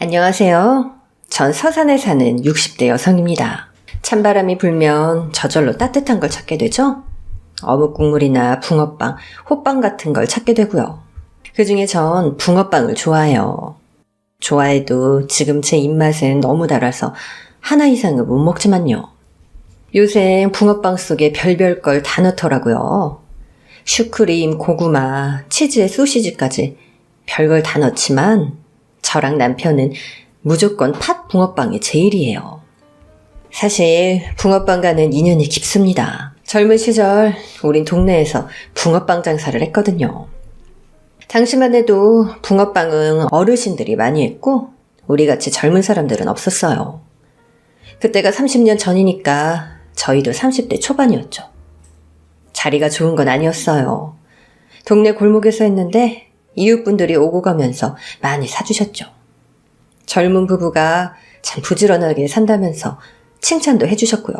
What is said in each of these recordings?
안녕하세요. 전 서산에 사는 60대 여성입니다. 찬바람이 불면 저절로 따뜻한 걸 찾게 되죠? 어묵 국물이나 붕어빵, 호빵 같은 걸 찾게 되고요. 그중에 전 붕어빵을 좋아해요. 좋아해도 지금 제 입맛엔 너무 달아서 하나 이상은 못 먹지만요. 요새 붕어빵 속에 별별 걸 다 넣더라고요. 슈크림, 고구마, 치즈에 소시지까지 별걸 다 넣지만 저랑 남편은 무조건 팥 붕어빵이 제일이에요. 사실 붕어빵과는 인연이 깊습니다. 젊은 시절 우린 동네에서 붕어빵 장사를 했거든요. 당시만 해도 붕어빵은 어르신들이 많이 했고 우리같이 젊은 사람들은 없었어요. 그때가 30년 전이니까 저희도 30대 초반이었죠. 자리가 좋은 건 아니었어요. 동네 골목에서 했는데 이웃분들이 오고 가면서 많이 사주셨죠. 젊은 부부가 참 부지런하게 산다면서 칭찬도 해주셨고요.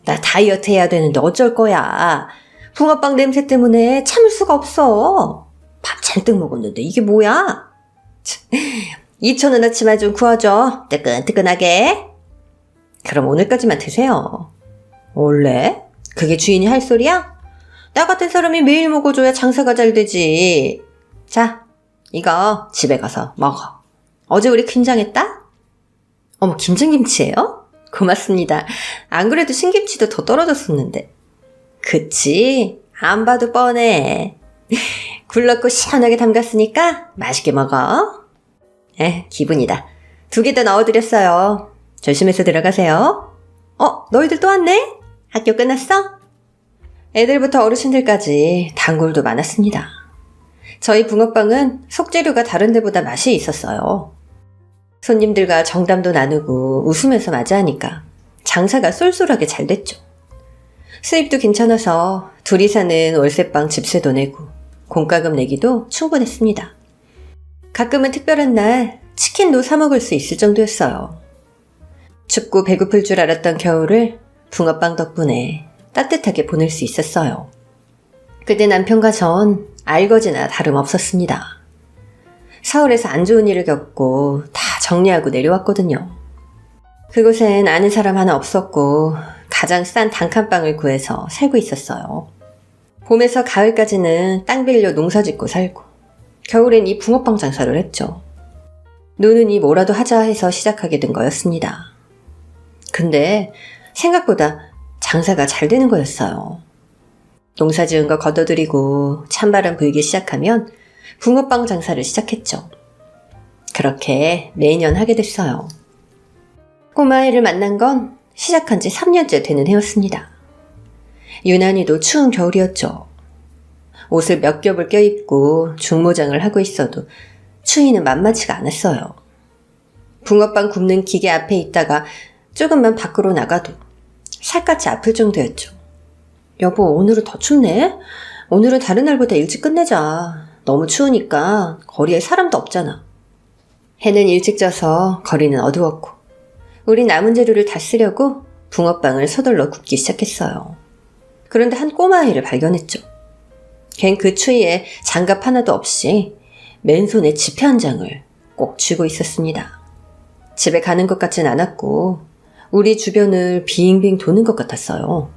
나 다이어트 해야 되는데 어쩔 거야. 붕어빵 냄새 때문에 참을 수가 없어. 밥 잔뜩 먹었는데 이게 뭐야? 2,000원어치만 좀 구워줘. 뜨끈뜨끈하게. 그럼 오늘까지만 드세요. 원래? 그게 주인이 할 소리야? 나 같은 사람이 매일 먹어줘야 장사가 잘 되지. 자, 이거 집에 가서 먹어. 어제 우리 김장했다? 어머, 김장김치예요? 고맙습니다. 안 그래도 신김치도 더 떨어졌었는데. 그치? 안 봐도 뻔해. 굴 넣고 시원하게 담갔으니까 맛있게 먹어. 기분이다. 2개 더 넣어드렸어요. 조심해서 들어가세요. 너희들 또 왔네? 학교 끝났어? 애들부터 어르신들까지 단골도 많았습니다. 저희 붕어빵은 속재료가 다른 데보다 맛이 있었어요. 손님들과 정담도 나누고 웃으면서 맞이하니까 장사가 쏠쏠하게 잘 됐죠. 수입도 괜찮아서 둘이 사는 월세방 집세도 내고 공과금 내기도 충분했습니다. 가끔은 특별한 날 치킨도 사 먹을 수 있을 정도였어요. 춥고 배고플 줄 알았던 겨울을 붕어빵 덕분에 따뜻하게 보낼 수 있었어요. 그때 남편과 전 알거지나 다름없었습니다. 서울에서 안 좋은 일을 겪고 다 정리하고 내려왔거든요. 그곳엔 아는 사람 하나 없었고 가장 싼 단칸방을 구해서 살고 있었어요. 봄에서 가을까지는 땅 빌려 농사 짓고 살고 겨울엔 이 붕어빵 장사를 했죠. 노는이 뭐라도 하자 해서 시작하게 된 거였습니다. 근데 생각보다 장사가 잘 되는 거였어요. 농사 지은 거 걷어들이고 찬바람 불기 시작하면 붕어빵 장사를 시작했죠. 그렇게 매년 하게 됐어요. 꼬마애를 만난 건 시작한 지 3년째 되는 해였습니다. 유난히도 추운 겨울이었죠. 옷을 몇 겹을 껴입고 중모장을 하고 있어도 추위는 만만치가 않았어요. 붕어빵 굽는 기계 앞에 있다가 조금만 밖으로 나가도 살갗이 아플 정도였죠. 여보, 오늘은 더 춥네? 오늘은 다른 날보다 일찍 끝내자. 너무 추우니까 거리에 사람도 없잖아. 해는 일찍 져서 거리는 어두웠고 우린 남은 재료를 다 쓰려고 붕어빵을 서둘러 굽기 시작했어요. 그런데 한 꼬마아이를 발견했죠. 걘 그 추위에 장갑 하나도 없이 맨손에 지폐 한 장을 꼭 쥐고 있었습니다. 집에 가는 것 같진 않았고 우리 주변을 빙빙 도는 것 같았어요.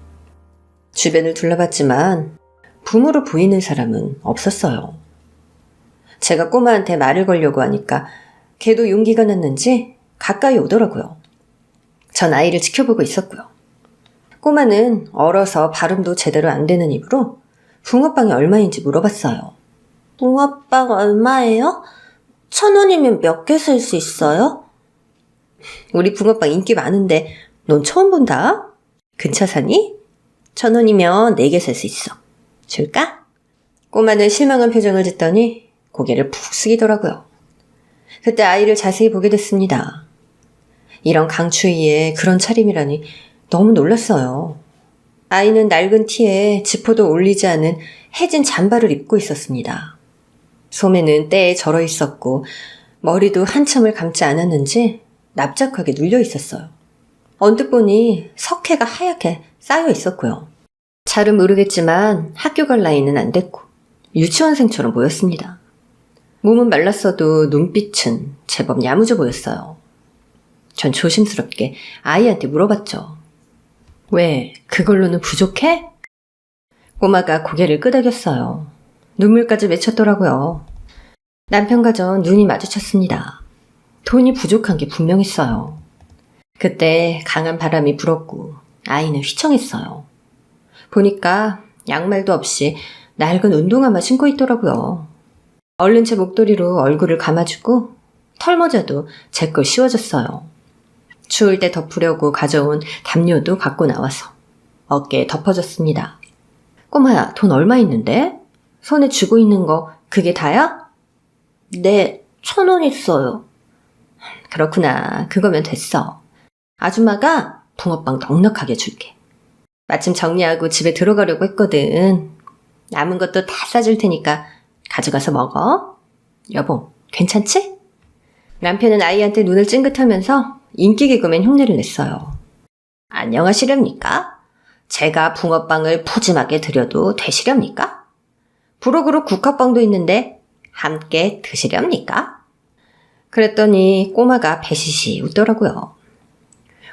주변을 둘러봤지만 부모로 보이는 사람은 없었어요. 제가 꼬마한테 말을 걸려고 하니까 걔도 용기가 났는지 가까이 오더라고요. 전 아이를 지켜보고 있었고요. 꼬마는 얼어서 발음도 제대로 안 되는 입으로 붕어빵이 얼마인지 물어봤어요. 붕어빵 얼마예요? 1,000원이면 몇 개 살 수 있어요? 우리 붕어빵 인기 많은데 넌 처음 본다? 근처 사니? 1,000원이면 4개 살 수 있어. 줄까? 꼬마는 실망한 표정을 짓더니 고개를 푹 숙이더라고요. 그때 아이를 자세히 보게 됐습니다. 이런 강추위에 그런 차림이라니 너무 놀랐어요. 아이는 낡은 티에 지퍼도 올리지 않은 해진 잠바를 입고 있었습니다. 소매는 때에 절어 있었고 머리도 한참을 감지 않았는지 납작하게 눌려 있었어요. 언뜻 보니 석회가 하얗게 쌓여 있었고요. 잘은 모르겠지만 학교 갈 나이는 안 됐고 유치원생처럼 보였습니다. 몸은 말랐어도 눈빛은 제법 야무져 보였어요. 전 조심스럽게 아이한테 물어봤죠. 왜, 그걸로는 부족해? 꼬마가 고개를 끄덕였어요. 눈물까지 맺혔더라고요. 남편과 전 눈이 마주쳤습니다. 돈이 부족한 게 분명했어요. 그때 강한 바람이 불었고 아이는 휘청했어요. 보니까 양말도 없이 낡은 운동화만 신고 있더라고요. 얼른 제 목도리로 얼굴을 감아주고 털모자도 제 걸 씌워줬어요. 추울 때 덮으려고 가져온 담요도 갖고 나와서 어깨에 덮어줬습니다. 꼬마야, 돈 얼마 있는데? 손에 쥐고 있는 거 그게 다야? 네, 1,000원 있어요. 그렇구나. 그거면 됐어. 아줌마가 붕어빵 넉넉하게 줄게. 마침 정리하고 집에 들어가려고 했거든. 남은 것도 다 싸줄 테니까 가져가서 먹어. 여보, 괜찮지? 남편은 아이한테 눈을 찡긋하면서 인기 개그맨 흉내를 냈어요. 안녕하시렵니까? 제가 붕어빵을 푸짐하게 드려도 되시렵니까? 부록으로 국화빵도 있는데 함께 드시렵니까? 그랬더니 꼬마가 배시시 웃더라고요.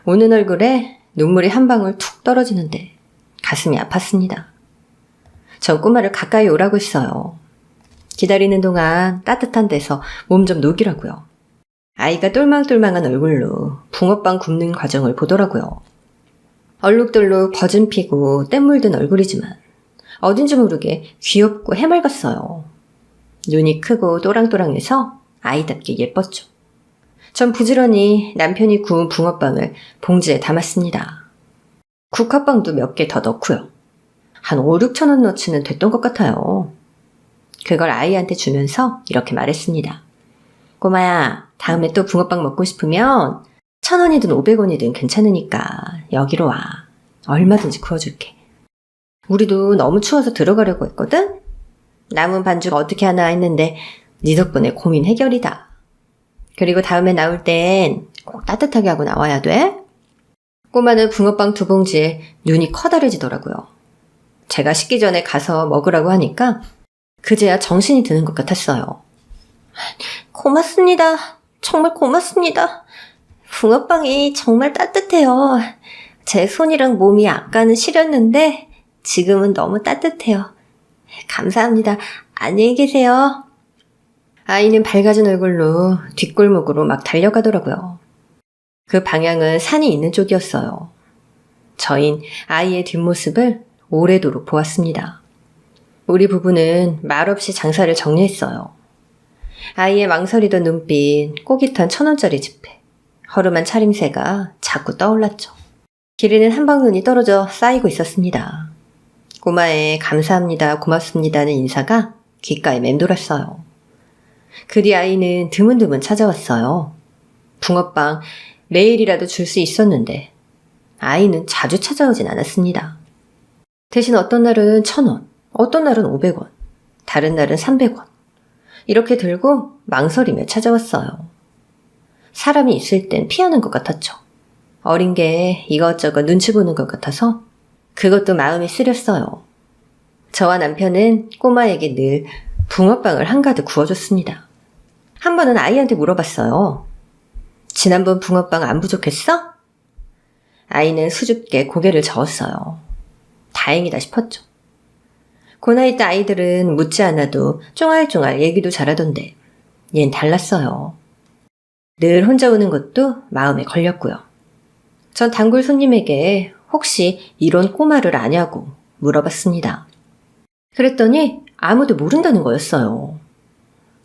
우는 얼굴에 눈물이 한 방울 툭 떨어지는데 가슴이 아팠습니다. 전 꼬마를 가까이 오라고 했어요. 기다리는 동안 따뜻한 데서 몸 좀 녹이라고요. 아이가 똘망똘망한 얼굴로 붕어빵 굽는 과정을 보더라고요. 얼룩덜룩 버진 피고 때 물든 얼굴이지만 어딘지 모르게 귀엽고 해맑았어요. 눈이 크고 또랑또랑해서 아이답게 예뻤죠. 전 부지런히 남편이 구운 붕어빵을 봉지에 담았습니다. 국화빵도 몇 개 더 넣고요. 한 5, 6천 원 넣치는 됐던 것 같아요. 그걸 아이한테 주면서 이렇게 말했습니다. 꼬마야, 다음에 또 붕어빵 먹고 싶으면 1,000원이든 500원이든 괜찮으니까 여기로 와. 얼마든지 구워줄게. 우리도 너무 추워서 들어가려고 했거든? 남은 반죽 어떻게 하나 했는데 네 덕분에 고민 해결이다. 그리고 다음에 나올 땐 꼭 따뜻하게 하고 나와야 돼. 꼬마는 붕어빵 2봉지에 눈이 커다래지더라고요. 제가 식기 전에 가서 먹으라고 하니까 그제야 정신이 드는 것 같았어요. 고맙습니다. 정말 고맙습니다. 붕어빵이 정말 따뜻해요. 제 손이랑 몸이 아까는 시렸는데 지금은 너무 따뜻해요. 감사합니다. 안녕히 계세요. 아이는 밝아진 얼굴로 뒷골목으로 막 달려가더라고요. 그 방향은 산이 있는 쪽이었어요. 저흰 아이의 뒷모습을 오래도록 보았습니다. 우리 부부는 말없이 장사를 정리했어요. 아이의 망설이던 눈빛, 꼬깃한 1,000원짜리 지폐, 허름한 차림새가 자꾸 떠올랐죠. 길에는 한방눈이 떨어져 쌓이고 있었습니다. 꼬마의 감사합니다, 고맙습니다는 인사가 귓가에 맴돌았어요. 그 뒤 아이는 드문드문 찾아왔어요. 붕어빵 매일이라도 줄 수 있었는데 아이는 자주 찾아오진 않았습니다. 대신 어떤 날은 1,000원, 어떤 날은 500원, 다른 날은 300원. 이렇게 들고 망설이며 찾아왔어요. 사람이 있을 땐 피하는 것 같았죠. 어린 게 이것저것 눈치 보는 것 같아서 그것도 마음이 쓰렸어요. 저와 남편은 꼬마에게 늘 붕어빵을 한가득 구워줬습니다. 한 번은 아이한테 물어봤어요. 지난번 붕어빵 안 부족했어? 아이는 수줍게 고개를 저었어요. 다행이다 싶었죠. 고나이 때 아이들은 묻지 않아도 쫑알쫑알 얘기도 잘하던데 얜 달랐어요. 늘 혼자 오는 것도 마음에 걸렸고요. 전 단골 손님에게 혹시 이런 꼬마를 아냐고 물어봤습니다. 그랬더니 아무도 모른다는 거였어요.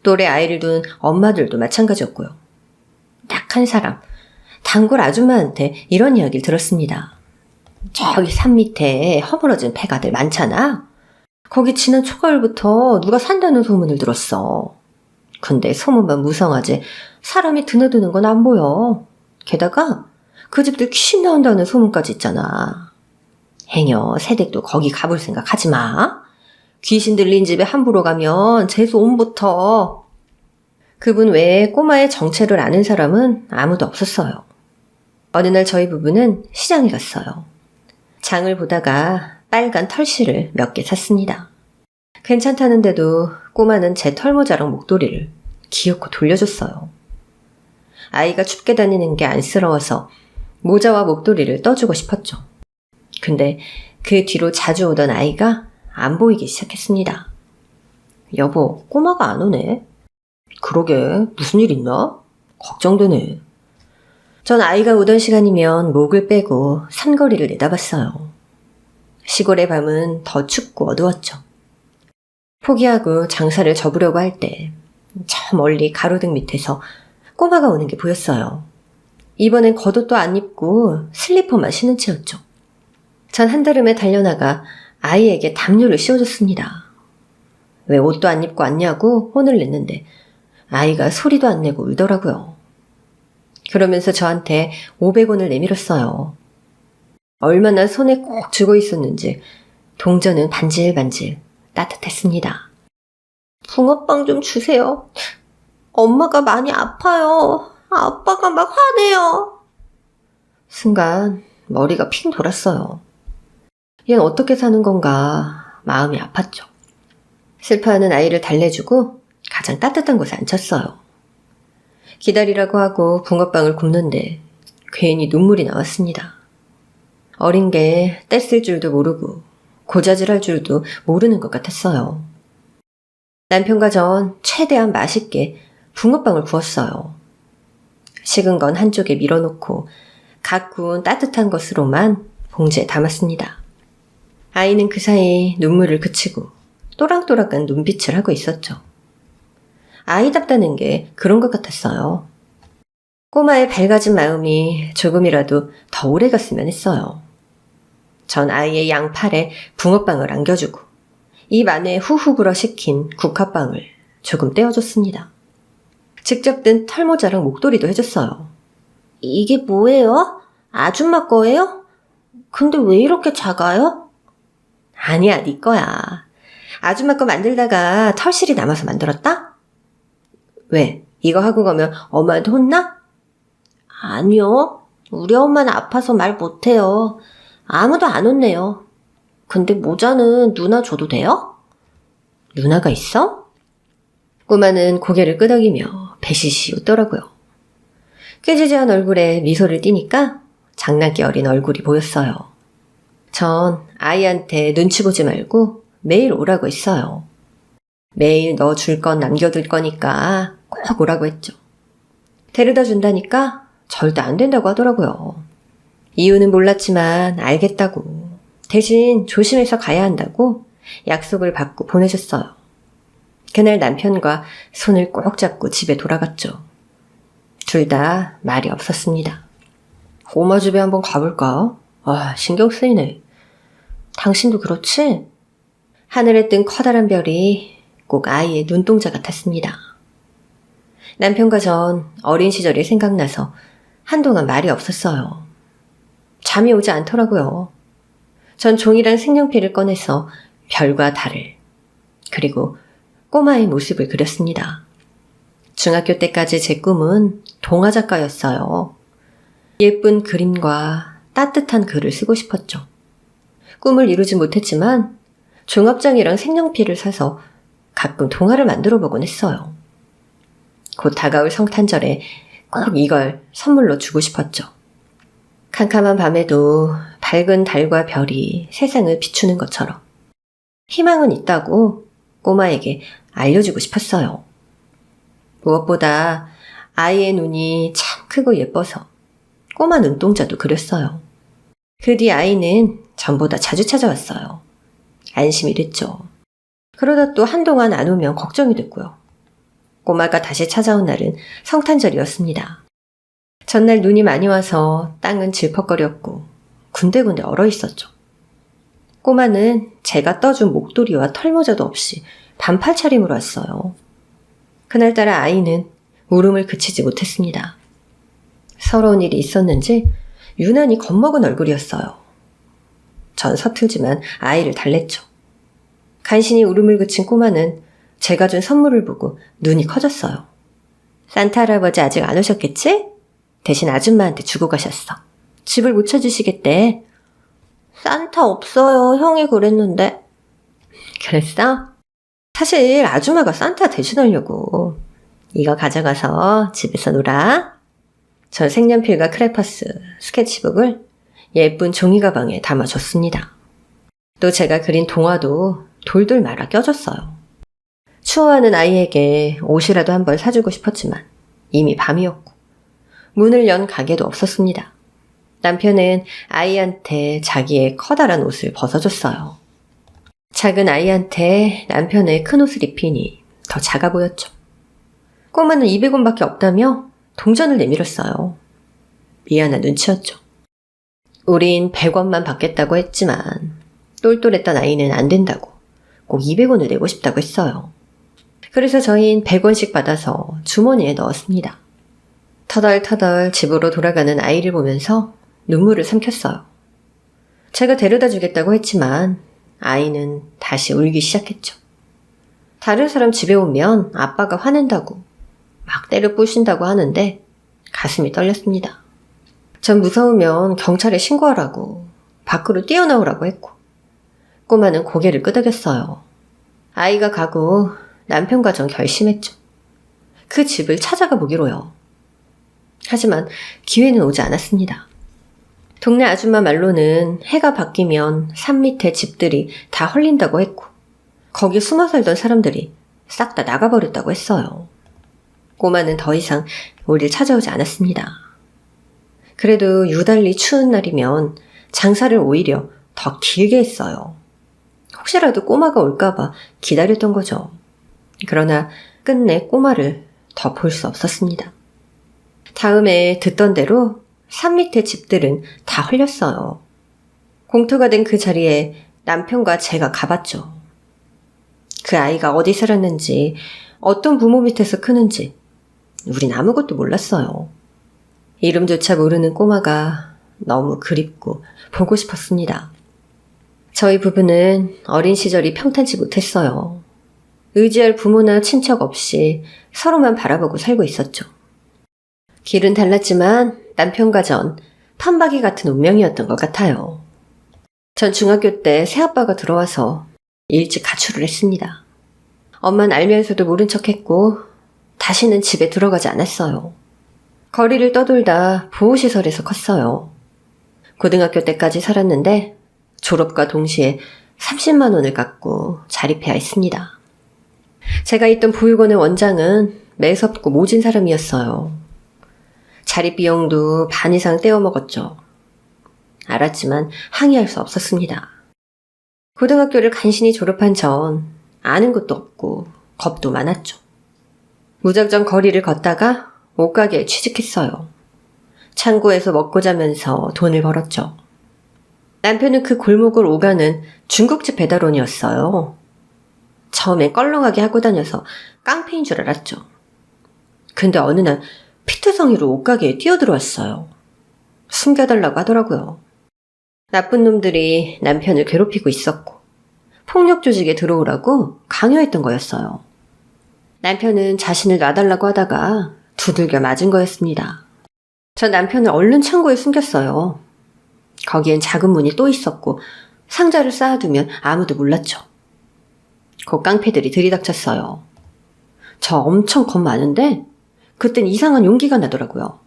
또래 아이를 둔 엄마들도 마찬가지였고요. 딱 한 사람, 단골 아줌마한테 이런 이야기를 들었습니다. 저기 산 밑에 허물어진 폐가들 많잖아. 거기 지난 초가을부터 누가 산다는 소문을 들었어. 근데 소문만 무성하지 사람이 드나드는 건 안 보여. 게다가 그 집들 귀신 나온다는 소문까지 있잖아. 행여 새댁도 거기 가볼 생각 하지 마. 귀신 들린 집에 함부로 가면 재수 옴부터. 그분 외에 꼬마의 정체를 아는 사람은 아무도 없었어요. 어느 날 저희 부부는 시장에 갔어요. 장을 보다가 빨간 털실을 몇 개 샀습니다. 괜찮다는데도 꼬마는 제 털모자랑 목도리를 기어코 돌려줬어요. 아이가 춥게 다니는 게 안쓰러워서 모자와 목도리를 떠주고 싶었죠. 근데 그 뒤로 자주 오던 아이가 안 보이기 시작했습니다. 여보, 꼬마가 안 오네. 그러게, 무슨 일 있나? 걱정되네. 전 아이가 오던 시간이면 목을 빼고 산거리를 내다봤어요. 시골의 밤은 더 춥고 어두웠죠. 포기하고 장사를 접으려고 할 때 저 멀리 가로등 밑에서 꼬마가 오는 게 보였어요. 이번엔 겉옷도 안 입고 슬리퍼만 신은 채였죠. 전 한달음에 달려나가 아이에게 담요를 씌워줬습니다. 왜 옷도 안 입고 왔냐고 혼을 냈는데 아이가 소리도 안 내고 울더라고요. 그러면서 저한테 500원을 내밀었어요. 얼마나 손에 꼭 쥐고 있었는지 동전은 반질반질 따뜻했습니다. 붕어빵 좀 주세요. 엄마가 많이 아파요. 아빠가 막 화내요. 순간 머리가 핑 돌았어요. 얜 어떻게 사는 건가 마음이 아팠죠. 슬퍼하는 아이를 달래주고 가장 따뜻한 곳에 앉혔어요. 기다리라고 하고 붕어빵을 굽는데 괜히 눈물이 나왔습니다. 어린 게 떼쓸 줄도 모르고 고자질할 줄도 모르는 것 같았어요. 남편과 전 최대한 맛있게 붕어빵을 구웠어요. 식은 건 한쪽에 밀어놓고 갓 구운 따뜻한 것으로만 봉지에 담았습니다. 아이는 그 사이 눈물을 그치고 또랑또랑한 눈빛을 하고 있었죠. 아이답다는 게 그런 것 같았어요. 꼬마의 밝아진 마음이 조금이라도 더 오래 갔으면 했어요. 전 아이의 양팔에 붕어빵을 안겨주고 입 안에 후후 불어 식힌 국화빵을 조금 떼어줬습니다. 직접 든 털모자랑 목도리도 해줬어요. 이게 뭐예요? 아줌마 거예요? 근데 왜 이렇게 작아요? 아니야, 네 거야. 아줌마 거 만들다가 털실이 남아서 만들었다? 왜? 이거 하고 가면 엄마한테 혼나? 아니요. 우리 엄마는 아파서 말 못해요. 아무도 안 혼내요. 근데 모자는 누나 줘도 돼요? 누나가 있어? 꼬마는 고개를 끄덕이며 배시시 웃더라고요. 꾀지지한 얼굴에 미소를 띠니까 장난기 어린 얼굴이 보였어요. 전 아이한테 눈치 보지 말고 매일 오라고 했어요. 매일 너 줄 건 남겨둘 거니까 꼭 오라고 했죠. 데려다 준다니까 절대 안 된다고 하더라고요. 이유는 몰랐지만 알겠다고, 대신 조심해서 가야 한다고 약속을 받고 보내줬어요. 그날 남편과 손을 꼭 잡고 집에 돌아갔죠. 둘 다 말이 없었습니다. 엄마 집에 한번 가볼까? 아, 신경 쓰이네. 당신도 그렇지? 하늘에 뜬 커다란 별이 꼭 아이의 눈동자 같았습니다. 남편과 전 어린 시절이 생각나서 한동안 말이 없었어요. 잠이 오지 않더라고요. 전 종이랑 색연필을 꺼내서 별과 달을, 그리고 꼬마의 모습을 그렸습니다. 중학교 때까지 제 꿈은 동화 작가였어요. 예쁜 그림과 따뜻한 글을 쓰고 싶었죠. 꿈을 이루지 못했지만 종합장이랑 색연필을 사서 가끔 동화를 만들어 보곤 했어요. 곧 다가올 성탄절에 꼭 이걸 선물로 주고 싶었죠. 캄캄한 밤에도 밝은 달과 별이 세상을 비추는 것처럼 희망은 있다고 꼬마에게 알려주고 싶었어요. 무엇보다 아이의 눈이 참 크고 예뻐서 꼬마 눈동자도 그렸어요. 그 뒤 아이는 전보다 자주 찾아왔어요. 안심이 됐죠. 그러다 또 한동안 안 오면 걱정이 됐고요. 꼬마가 다시 찾아온 날은 성탄절이었습니다. 전날 눈이 많이 와서 땅은 질퍽거렸고 군데군데 얼어 있었죠. 꼬마는 제가 떠준 목도리와 털모자도 없이 반팔 차림으로 왔어요. 그날따라 아이는 울음을 그치지 못했습니다. 서러운 일이 있었는지 유난히 겁먹은 얼굴이었어요. 전 서툴지만 아이를 달랬죠. 간신히 울음을 그친 꼬마는 제가 준 선물을 보고 눈이 커졌어요. 산타 할아버지 아직 안 오셨겠지? 대신 아줌마한테 주고 가셨어. 집을 못 찾으시겠대. 산타 없어요. 형이 그랬는데. 그랬어? 사실 아줌마가 산타 대신하려고. 이거 가져가서 집에서 놀아. 전 색연필과 크레파스, 스케치북을 예쁜 종이 가방에 담아줬습니다. 또 제가 그린 동화도 돌돌 말아 껴줬어요. 추워하는 아이에게 옷이라도 한 벌 사주고 싶었지만 이미 밤이었고 문을 연 가게도 없었습니다. 남편은 아이한테 자기의 커다란 옷을 벗어줬어요. 작은 아이한테 남편의 큰 옷을 입히니 더 작아 보였죠. 꼬마는 200원밖에 없다며 동전을 내밀었어요. 미안한 눈치였죠. 우린 100원만 받겠다고 했지만 똘똘했던 아이는 안 된다고 꼭 200원을 내고 싶다고 했어요. 그래서 저흰 100원씩 받아서 주머니에 넣었습니다. 터덜터덜 집으로 돌아가는 아이를 보면서 눈물을 삼켰어요. 제가 데려다 주겠다고 했지만 아이는 다시 울기 시작했죠. 다른 사람 집에 오면 아빠가 화낸다고 막 때려 부신다고 하는데 가슴이 떨렸습니다. 전 무서우면 경찰에 신고하라고 밖으로 뛰어나오라고 했고 꼬마는 고개를 끄덕였어요. 아이가 가고 남편과 전 결심했죠. 그 집을 찾아가 보기로요. 하지만 기회는 오지 않았습니다. 동네 아줌마 말로는 해가 바뀌면 산 밑에 집들이 다 헐린다고 했고 거기 숨어 살던 사람들이 싹 다 나가버렸다고 했어요. 꼬마는 더 이상 우릴 찾아오지 않았습니다. 그래도 유달리 추운 날이면 장사를 오히려 더 길게 했어요. 혹시라도 꼬마가 올까봐 기다렸던 거죠. 그러나 끝내 꼬마를 더 볼 수 없었습니다. 다음에 듣던 대로 산 밑에 집들은 다 헐렸어요. 공터가 된 그 자리에 남편과 제가 가봤죠. 그 아이가 어디 살았는지, 어떤 부모 밑에서 크는지 우린 아무것도 몰랐어요. 이름조차 모르는 꼬마가 너무 그립고 보고 싶었습니다. 저희 부부는 어린 시절이 평탄치 못했어요. 의지할 부모나 친척 없이 서로만 바라보고 살고 있었죠. 길은 달랐지만 남편과 전 판박이 같은 운명이었던 것 같아요. 전 중학교 때 새아빠가 들어와서 일찍 가출을 했습니다. 엄마는 알면서도 모른 척했고 다시는 집에 들어가지 않았어요. 거리를 떠돌다 보호시설에서 컸어요. 고등학교 때까지 살았는데 졸업과 동시에 30만 원을 갚고 자립해야 했습니다. 제가 있던 보육원의 원장은 매섭고 모진 사람이었어요. 자립비용도 반 이상 떼어먹었죠. 알았지만 항의할 수 없었습니다. 고등학교를 간신히 졸업한 전 아는 것도 없고 겁도 많았죠. 무작정 거리를 걷다가 옷가게에 취직했어요. 창고에서 먹고 자면서 돈을 벌었죠. 남편은 그 골목을 오가는 중국집 배달원이었어요. 처음엔 껄렁하게 하고 다녀서 깡패인 줄 알았죠. 근데 어느 날 피투성이로 옷가게에 뛰어들어왔어요. 숨겨달라고 하더라고요. 나쁜 놈들이 남편을 괴롭히고 있었고 폭력 조직에 들어오라고 강요했던 거였어요. 남편은 자신을 놔달라고 하다가 두들겨 맞은 거였습니다. 전 남편을 얼른 창고에 숨겼어요. 거기엔 작은 문이 또 있었고 상자를 쌓아두면 아무도 몰랐죠. 곧 깡패들이 들이닥쳤어요. 저 엄청 겁 많은데 그땐 이상한 용기가 나더라고요.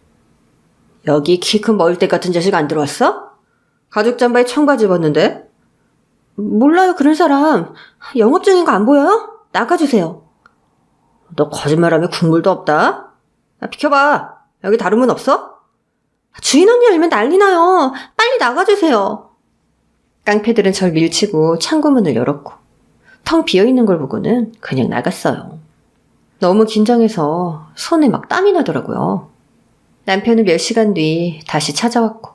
여기 키 큰 머리대 같은 자식 안 들어왔어? 가죽 잠바에 청바지 입었는데? 몰라요, 그런 사람. 영업 중인 거 안 보여요? 나가주세요. 너 거짓말하면 국물도 없다. 비켜봐. 여기 다른 문 없어? 주인 언니 알면 난리 나요. 빨리 나가주세요. 깡패들은 절 밀치고 창고문을 열었고 텅 비어있는 걸 보고는 그냥 나갔어요. 너무 긴장해서 손에 막 땀이 나더라고요. 남편은 몇 시간 뒤 다시 찾아왔고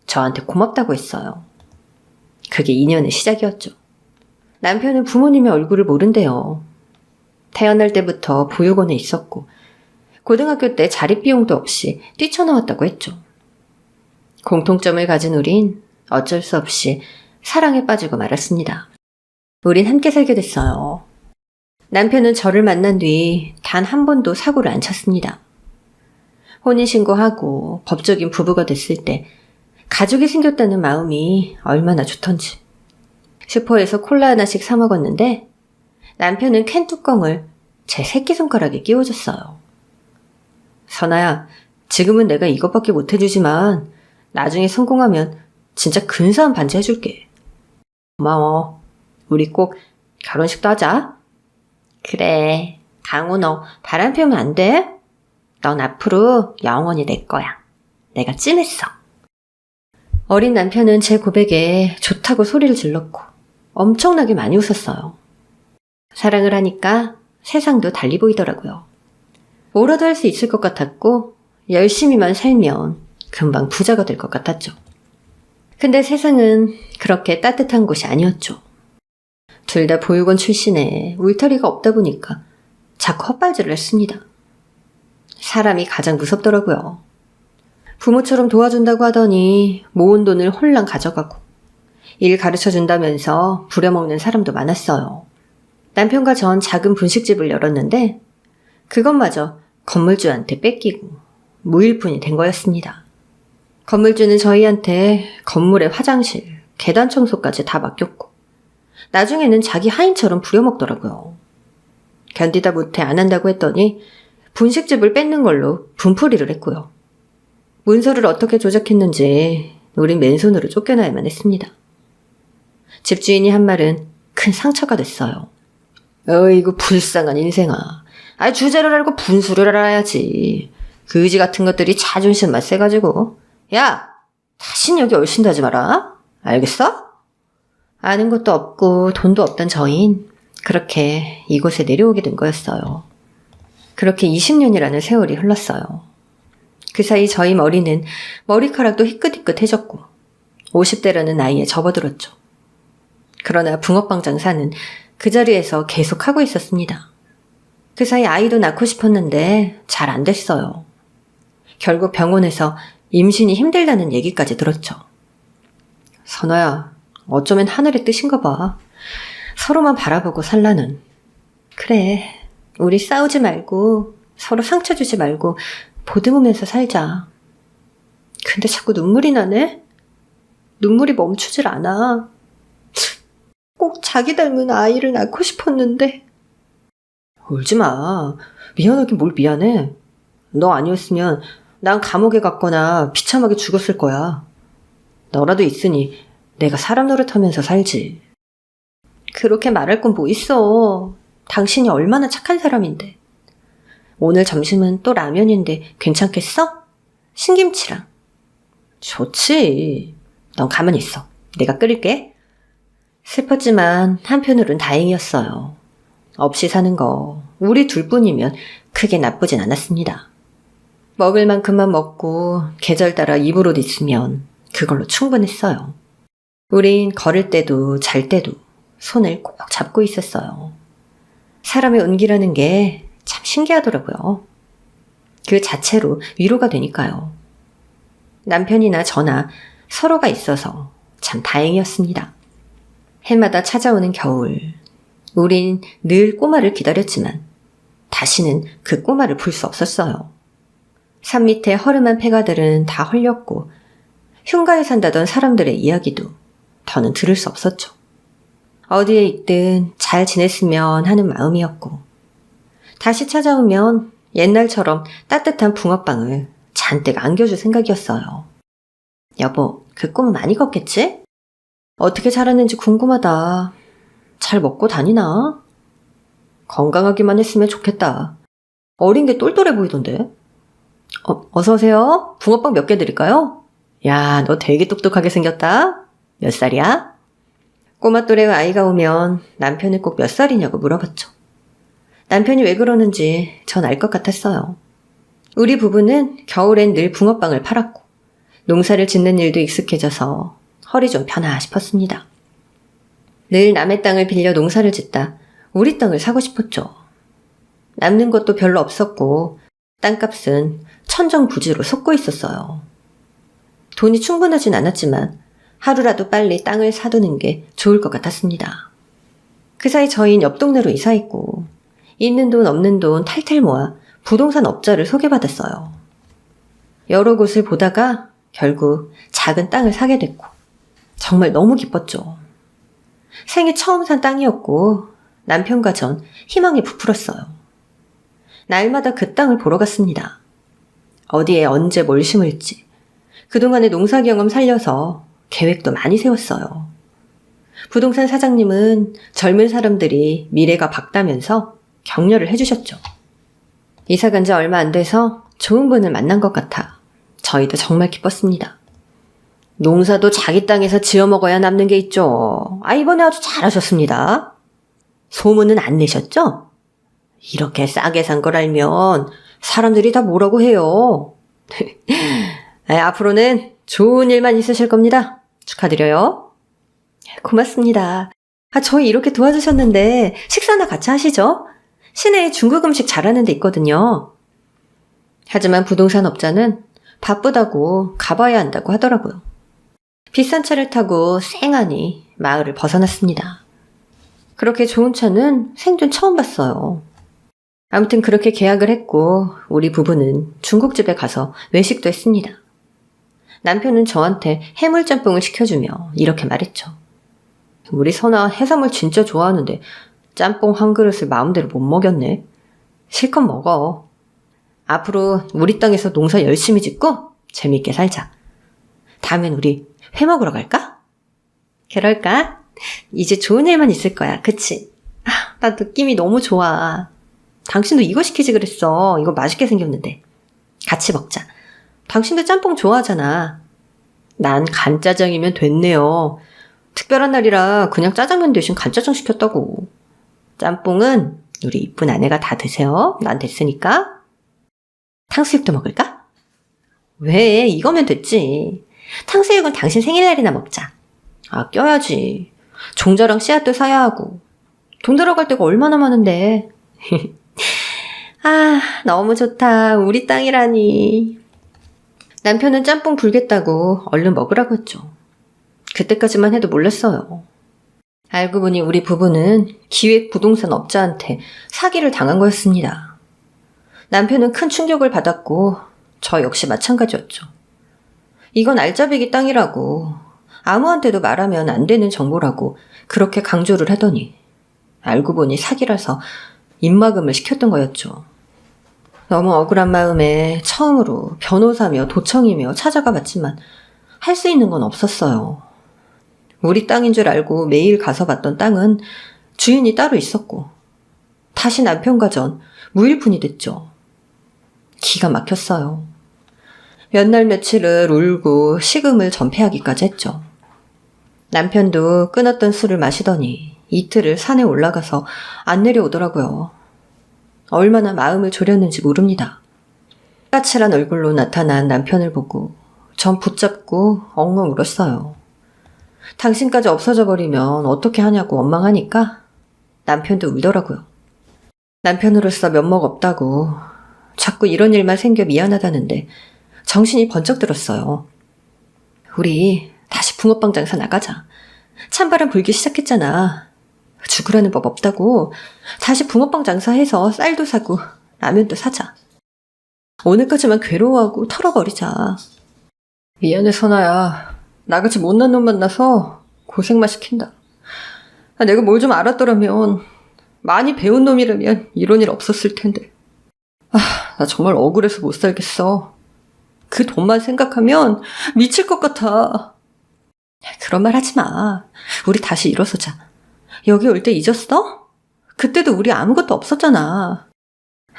저한테 고맙다고 했어요. 그게 인연의 시작이었죠. 남편은 부모님의 얼굴을 모른대요. 태어날 때부터 보육원에 있었고 고등학교 때 자립비용도 없이 뛰쳐나왔다고 했죠. 공통점을 가진 우린 어쩔 수 없이 사랑에 빠지고 말았습니다. 우린 함께 살게 됐어요. 남편은 저를 만난 뒤 단 한 번도 사고를 안 쳤습니다. 혼인신고하고 법적인 부부가 됐을 때 가족이 생겼다는 마음이 얼마나 좋던지. 슈퍼에서 콜라 하나씩 사 먹었는데 남편은 캔 뚜껑을 제 새끼손가락에 끼워줬어요. 선아야, 지금은 내가 이것밖에 못 해주지만 나중에 성공하면 진짜 근사한 반지 해줄게. 고마워. 우리 꼭 결혼식도 하자. 그래. 강우 너 바람 피우면 안 돼? 넌 앞으로 영원히 내 거야. 내가 찜했어. 어린 남편은 제 고백에 좋다고 소리를 질렀고 엄청나게 많이 웃었어요. 사랑을 하니까 세상도 달리 보이더라고요. 뭐라도 할 수 있을 것 같았고 열심히만 살면 금방 부자가 될 것 같았죠. 근데 세상은 그렇게 따뜻한 곳이 아니었죠. 둘 다 보육원 출신에 울타리가 없다 보니까 자꾸 헛발질을 했습니다. 사람이 가장 무섭더라고요. 부모처럼 도와준다고 하더니 모은 돈을 홀랑 가져가고 일 가르쳐준다면서 부려먹는 사람도 많았어요. 남편과 전 작은 분식집을 열었는데 그것마저 건물주한테 뺏기고 무일푼이 된 거였습니다. 건물주는 저희한테 건물의 화장실, 계단 청소까지 다 맡겼고 나중에는 자기 하인처럼 부려먹더라고요. 견디다 못해 안 한다고 했더니 분식집을 뺏는 걸로 분풀이를 했고요. 문서를 어떻게 조작했는지 우린 맨손으로 쫓겨나야만 했습니다. 집주인이 한 말은 큰 상처가 됐어요. 어이구 불쌍한 인생아. 주제를 알고 분수를 알아야지. 그 의지 같은 것들이 자존심만 세가지고. 야! 다신 여기 얼씬다지 마라. 알겠어? 아는 것도 없고 돈도 없던 저흰 그렇게 이곳에 내려오게 된 거였어요. 그렇게 20년이라는 세월이 흘렀어요. 그 사이 저희 머리는 머리카락도 희끗희끗해졌고 50대라는 나이에 접어들었죠. 그러나 붕어빵 장사는 그 자리에서 계속 하고 있었습니다. 그 사이 아이도 낳고 싶었는데 잘 안 됐어요. 결국 병원에서 임신이 힘들다는 얘기까지 들었죠. 선아야, 어쩌면 하늘의 뜻인가 봐. 서로만 바라보고 살라는. 그래, 우리 싸우지 말고 서로 상처 주지 말고 보듬으면서 살자. 근데 자꾸 눈물이 나네? 눈물이 멈추질 않아. 꼭 자기 닮은 아이를 낳고 싶었는데. 울지 마. 미안하긴 뭘 미안해. 너 아니었으면 난 감옥에 갔거나 비참하게 죽었을 거야. 너라도 있으니 내가 사람 노릇하면서 살지. 그렇게 말할 건 뭐 있어. 당신이 얼마나 착한 사람인데. 오늘 점심은 또 라면인데 괜찮겠어? 신김치랑. 좋지. 넌 가만히 있어. 내가 끓일게. 슬펐지만 한편으론 다행이었어요. 없이 사는 거 우리 둘뿐이면 크게 나쁘진 않았습니다. 먹을 만큼만 먹고 계절 따라 입을 옷 있으면 그걸로 충분했어요. 우린 걸을 때도 잘 때도 손을 꼭 잡고 있었어요. 사람의 온기라는 게 참 신기하더라고요. 그 자체로 위로가 되니까요. 남편이나 저나 서로가 있어서 참 다행이었습니다. 해마다 찾아오는 겨울, 우린 늘 꼬마를 기다렸지만 다시는 그 꼬마를 볼 수 없었어요. 산 밑에 허름한 폐가들은 다 헐렸고 흉가에 산다던 사람들의 이야기도 더는 들을 수 없었죠. 어디에 있든 잘 지냈으면 하는 마음이었고 다시 찾아오면 옛날처럼 따뜻한 붕어빵을 잔뜩 안겨줄 생각이었어요. 여보, 그 꿈은 많이 컸겠지? 어떻게 자랐는지 궁금하다. 잘 먹고 다니나? 건강하기만 했으면 좋겠다. 어린 게 똘똘해 보이던데. 어서오세요. 붕어빵 몇 개 드릴까요? 야, 너 되게 똑똑하게 생겼다. 몇 살이야? 꼬마 또래의 아이가 오면 남편은 꼭 몇 살이냐고 물어봤죠. 남편이 왜 그러는지 전 알 것 같았어요. 우리 부부는 겨울엔 늘 붕어빵을 팔았고 농사를 짓는 일도 익숙해져서 허리 좀 펴나 싶었습니다. 늘 남의 땅을 빌려 농사를 짓다 우리 땅을 사고 싶었죠. 남는 것도 별로 없었고 땅값은 천정부지로 솟고 있었어요. 돈이 충분하진 않았지만 하루라도 빨리 땅을 사두는 게 좋을 것 같았습니다. 그 사이 저희는 옆 동네로 이사했고 있는 돈 없는 돈 탈탈 모아 부동산 업자를 소개받았어요. 여러 곳을 보다가 결국 작은 땅을 사게 됐고 정말 너무 기뻤죠. 생애 처음 산 땅이었고 남편과 전 희망에 부풀었어요. 날마다 그 땅을 보러 갔습니다. 어디에 언제 뭘 심을지. 그동안의 농사 경험 살려서 계획도 많이 세웠어요. 부동산 사장님은 젊은 사람들이 미래가 밝다면서 격려를 해주셨죠. 이사 간 지 얼마 안 돼서 좋은 분을 만난 것 같아 저희도 정말 기뻤습니다. 농사도 자기 땅에서 지어 먹어야 남는 게 있죠. 이번에 아주 잘하셨습니다. 소문은 안 내셨죠? 이렇게 싸게 산 걸 알면 사람들이 다 뭐라고 해요. 앞으로는 좋은 일만 있으실 겁니다. 축하드려요. 고맙습니다. 저희 이렇게 도와주셨는데 식사나 같이 하시죠? 시내에 중국 음식 잘하는 데 있거든요. 하지만 부동산 업자는 바쁘다고 가봐야 한다고 하더라고요. 비싼 차를 타고 쌩하니 마을을 벗어났습니다. 그렇게 좋은 차는 생전 처음 봤어요. 아무튼 그렇게 계약을 했고 우리 부부는 중국집에 가서 외식도 했습니다. 남편은 저한테 해물짬뽕을 시켜주며 이렇게 말했죠. 우리 선아 해산물 진짜 좋아하는데 짬뽕 한 그릇을 마음대로 못 먹였네. 실컷 먹어. 앞으로 우리 땅에서 농사 열심히 짓고 재밌게 살자. 다음엔 우리 회 먹으러 갈까? 그럴까? 이제 좋은 일만 있을 거야. 그치? 나 느낌이 너무 좋아. 당신도 이거 시키지 그랬어. 이거 맛있게 생겼는데. 같이 먹자. 당신도 짬뽕 좋아하잖아. 난 간짜장이면 됐네요. 특별한 날이라 그냥 짜장면 대신 간짜장 시켰다고. 짬뽕은 우리 이쁜 아내가 다 드세요. 난 됐으니까. 탕수육도 먹을까? 왜? 이거면 됐지. 탕수육은 당신 생일날이나 먹자. 껴야지. 종자랑 씨앗도 사야 하고. 돈 들어갈 데가 얼마나 많은데. 너무 좋다. 우리 땅이라니. 남편은 짬뽕 불겠다고 얼른 먹으라고 했죠. 그때까지만 해도 몰랐어요. 알고 보니 우리 부부는 기획 부동산 업자한테 사기를 당한 거였습니다. 남편은 큰 충격을 받았고 저 역시 마찬가지였죠. 이건 알짜배기 땅이라고 아무한테도 말하면 안 되는 정보라고 그렇게 강조를 하더니 알고 보니 사기라서 입막음을 시켰던 거였죠. 너무 억울한 마음에 처음으로 변호사며 도청이며 찾아가 봤지만 할 수 있는 건 없었어요. 우리 땅인 줄 알고 매일 가서 봤던 땅은 주인이 따로 있었고 다시 남편과 전 무일푼이 됐죠. 기가 막혔어요. 몇 날 며칠을 울고 식음을 전폐하기까지 했죠. 남편도 끊었던 술을 마시더니 이틀을 산에 올라가서 안 내려오더라고요. 얼마나 마음을 졸였는지 모릅니다. 까칠한 얼굴로 나타난 남편을 보고 전 붙잡고 엉엉 울었어요. 당신까지 없어져 버리면 어떻게 하냐고 원망하니까 남편도 울더라고요. 남편으로서 면목 없다고 자꾸 이런 일만 생겨 미안하다는데 정신이 번쩍 들었어요. 우리 다시 붕어빵 장사 나가자. 찬바람 불기 시작했잖아. 죽으라는 법 없다고. 다시 붕어빵 장사해서 쌀도 사고 라면도 사자. 오늘까지만 괴로워하고 털어버리자. 미안해 선아야. 나같이 못난 놈 만나서 고생만 시킨다. 내가 뭘 좀 알았더라면 많이 배운 놈이라면 이런 일 없었을 텐데. 나 정말 억울해서 못 살겠어. 그 돈만 생각하면 미칠 것 같아. 그런 말 하지 마. 우리 다시 일어서자. 여기 올 때 잊었어? 그때도 우리 아무것도 없었잖아.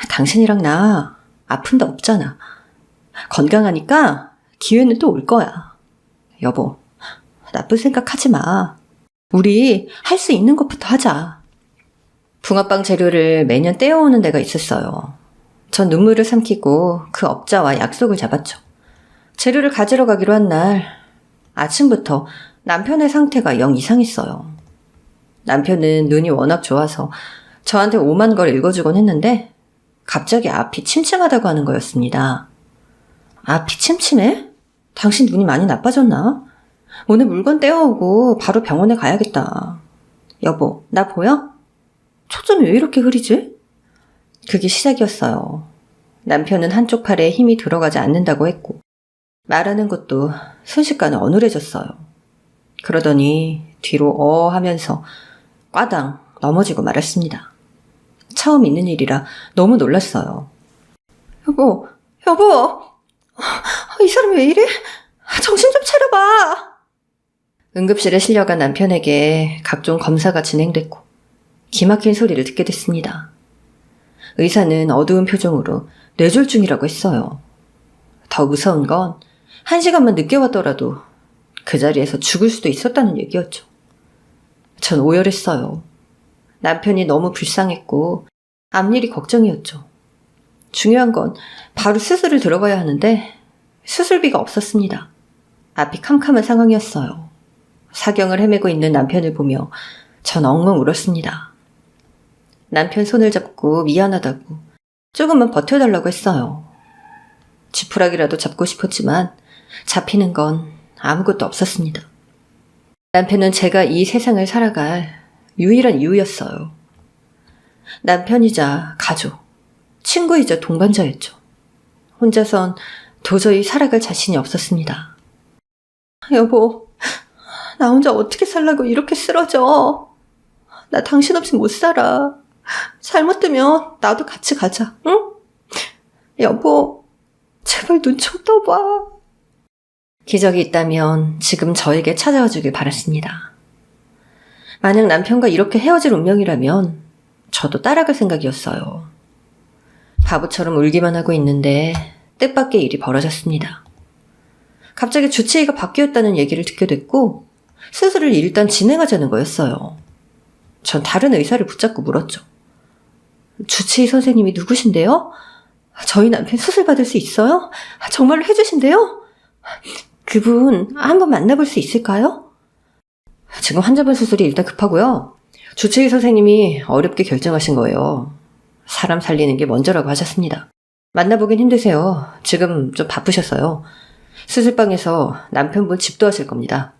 당신이랑 나 아픈 데 없잖아. 건강하니까 기회는 또 올 거야. 여보, 나쁜 생각 하지 마. 우리 할 수 있는 것부터 하자. 붕어빵 재료를 매년 떼어오는 데가 있었어요. 전 눈물을 삼키고 그 업자와 약속을 잡았죠. 재료를 가지러 가기로 한 날 아침부터 남편의 상태가 영 이상했어요. 남편은 눈이 워낙 좋아서 저한테 오만 걸 읽어주곤 했는데 갑자기 앞이 침침하다고 하는 거였습니다. 앞이 침침해? 당신 눈이 많이 나빠졌나? 오늘 물건 떼어오고 바로 병원에 가야겠다. 여보, 나 보여? 초점이 왜 이렇게 흐리지? 그게 시작이었어요. 남편은 한쪽 팔에 힘이 들어가지 않는다고 했고 말하는 것도 순식간에 어눌해졌어요. 그러더니 뒤로 하면서 꽈당 넘어지고 말았습니다. 처음 있는 일이라 너무 놀랐어요. 여보, 이 사람 왜 이래? 정신 좀 차려봐. 응급실에 실려간 남편에게 각종 검사가 진행됐고 기막힌 소리를 듣게 됐습니다. 의사는 어두운 표정으로 뇌졸중이라고 했어요. 더 무서운 건 1시간만 늦게 왔더라도 그 자리에서 죽을 수도 있었다는 얘기였죠. 전 오열했어요. 남편이 너무 불쌍했고 앞일이 걱정이었죠. 중요한 건 바로 수술을 들어가야 하는데 수술비가 없었습니다. 앞이 캄캄한 상황이었어요. 사경을 헤매고 있는 남편을 보며 전 엉엉 울었습니다. 남편 손을 잡고 미안하다고 조금만 버텨달라고 했어요. 지푸라기라도 잡고 싶었지만 잡히는 건 아무것도 없었습니다. 남편은 제가 이 세상을 살아갈 유일한 이유였어요. 남편이자 가족, 친구이자 동반자였죠. 혼자선 도저히 살아갈 자신이 없었습니다. 여보, 나 혼자 어떻게 살라고 이렇게 쓰러져. 나 당신 없이 못 살아. 잘못되면 나도 같이 가자, 응? 여보, 제발 눈 좀 떠봐. 기적이 있다면 지금 저에게 찾아와 주길 바랐습니다. 만약 남편과 이렇게 헤어질 운명이라면 저도 따라갈 생각이었어요. 바보처럼 울기만 하고 있는데 뜻밖의 일이 벌어졌습니다. 갑자기 주치의가 바뀌었다는 얘기를 듣게 됐고 수술을 일단 진행하자는 거였어요. 전 다른 의사를 붙잡고 물었죠. 주치의 선생님이 누구신데요? 저희 남편 수술 받을 수 있어요? 정말로 해주신대요? 그분 한번 만나볼 수 있을까요? 지금 환자분 수술이 일단 급하고요. 주치의 선생님이 어렵게 결정하신 거예요. 사람 살리는 게 먼저라고 하셨습니다. 만나보긴 힘드세요. 지금 좀 바쁘셔서요. 수술방에서 남편분 집도하실 겁니다.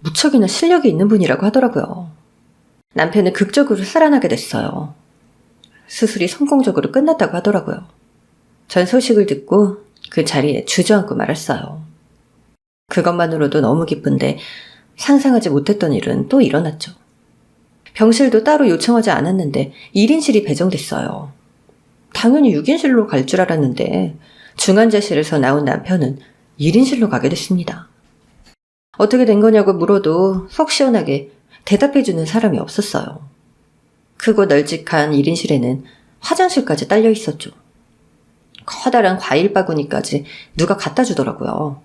무척이나 실력이 있는 분이라고 하더라고요. 남편은 극적으로 살아나게 됐어요. 수술이 성공적으로 끝났다고 하더라고요. 전 소식을 듣고 그 자리에 주저앉고 말았어요. 그것만으로도 너무 기쁜데 상상하지 못했던 일은 또 일어났죠. 병실도 따로 요청하지 않았는데 1인실이 배정됐어요. 당연히 6인실로 갈 줄 알았는데 중환자실에서 나온 남편은 1인실로 가게 됐습니다. 어떻게 된 거냐고 물어도 속 시원하게 대답해주는 사람이 없었어요. 크고 널찍한 1인실에는 화장실까지 딸려 있었죠. 커다란 과일 바구니까지 누가 갖다 주더라고요.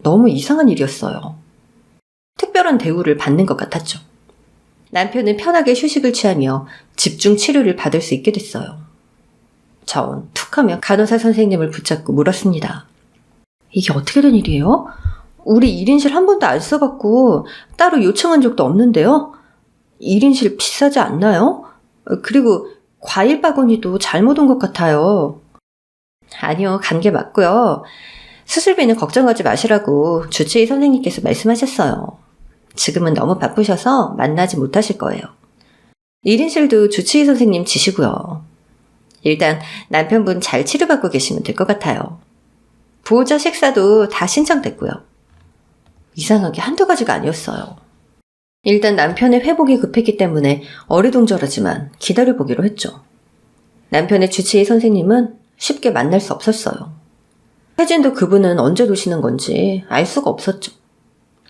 너무 이상한 일이었어요. 특별한 대우를 받는 것 같았죠. 남편은 편하게 휴식을 취하며 집중 치료를 받을 수 있게 됐어요. 전 툭하며 간호사 선생님을 붙잡고 물었습니다. 이게 어떻게 된 일이에요? 우리 1인실 한 번도 안 써봤고 따로 요청한 적도 없는데요. 1인실 비싸지 않나요? 그리고 과일 바구니도 잘못 온 것 같아요. 아니요, 간 게 맞고요. 수술비는 걱정하지 마시라고 주치의 선생님께서 말씀하셨어요. 지금은 너무 바쁘셔서 만나지 못하실 거예요. 1인실도 주치의 선생님 지시고요. 일단 남편분 잘 치료받고 계시면 될 것 같아요. 보호자 식사도 다 신청됐고요. 이상하게 한두 가지가 아니었어요. 일단 남편의 회복이 급했기 때문에 어리둥절하지만 기다려보기로 했죠. 남편의 주치의 선생님은 쉽게 만날 수 없었어요. 혜진도 그분은 언제 도시는 건지 알 수가 없었죠.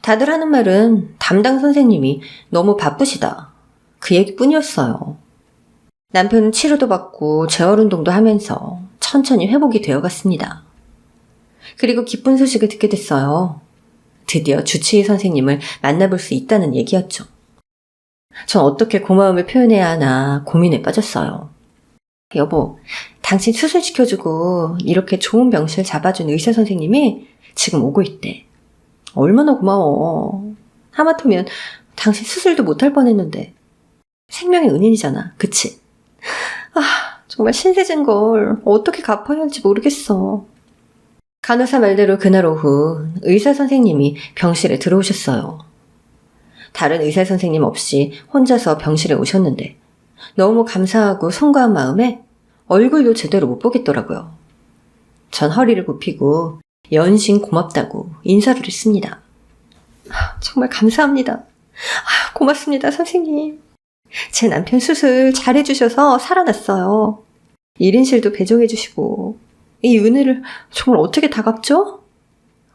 다들 하는 말은 담당 선생님이 너무 바쁘시다. 그 얘기뿐이었어요. 남편은 치료도 받고 재활운동도 하면서 천천히 회복이 되어갔습니다. 그리고 기쁜 소식을 듣게 됐어요. 드디어 주치의 선생님을 만나볼 수 있다는 얘기였죠. 전 어떻게 고마움을 표현해야 하나 고민에 빠졌어요. 여보, 당신 수술시켜주고 이렇게 좋은 병실 잡아준 의사 선생님이 지금 오고 있대. 얼마나 고마워. 하마터면 당신 수술도 못할 뻔했는데. 생명의 은인이잖아, 그치? 정말 신세진 걸 어떻게 갚아야 할지 모르겠어. 간호사 말대로 그날 오후 의사 선생님이 병실에 들어오셨어요. 다른 의사 선생님 없이 혼자서 병실에 오셨는데 너무 감사하고 송구한 마음에 얼굴도 제대로 못 보겠더라고요. 전 허리를 굽히고 연신 고맙다고 인사를 했습니다. 정말 감사합니다. 고맙습니다, 선생님. 제 남편 수술 잘해주셔서 살아났어요. 1인실도 배정해주시고 이 은혜를 정말 어떻게 다 갚죠?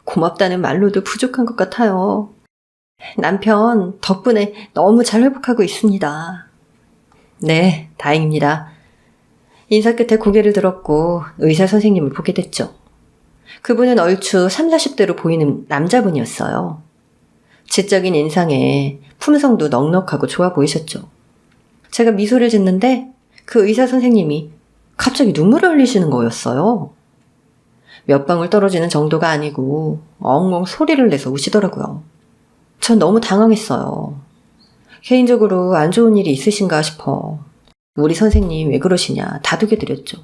고맙다는 말로도 부족한 것 같아요. 남편 덕분에 너무 잘 회복하고 있습니다. 네, 다행입니다. 인사 끝에 고개를 들었고 의사 선생님을 보게 됐죠. 그분은 얼추 30, 40대로 보이는 남자분이었어요. 지적인 인상에 품성도 넉넉하고 좋아 보이셨죠. 제가 미소를 짓는데 그 의사 선생님이 갑자기 눈물을 흘리시는 거였어요. 몇 방울 떨어지는 정도가 아니고 엉엉 소리를 내서 우시더라고요. 전 너무 당황했어요. 개인적으로 안 좋은 일이 있으신가 싶어 우리 선생님 왜 그러시냐 다독여드렸죠.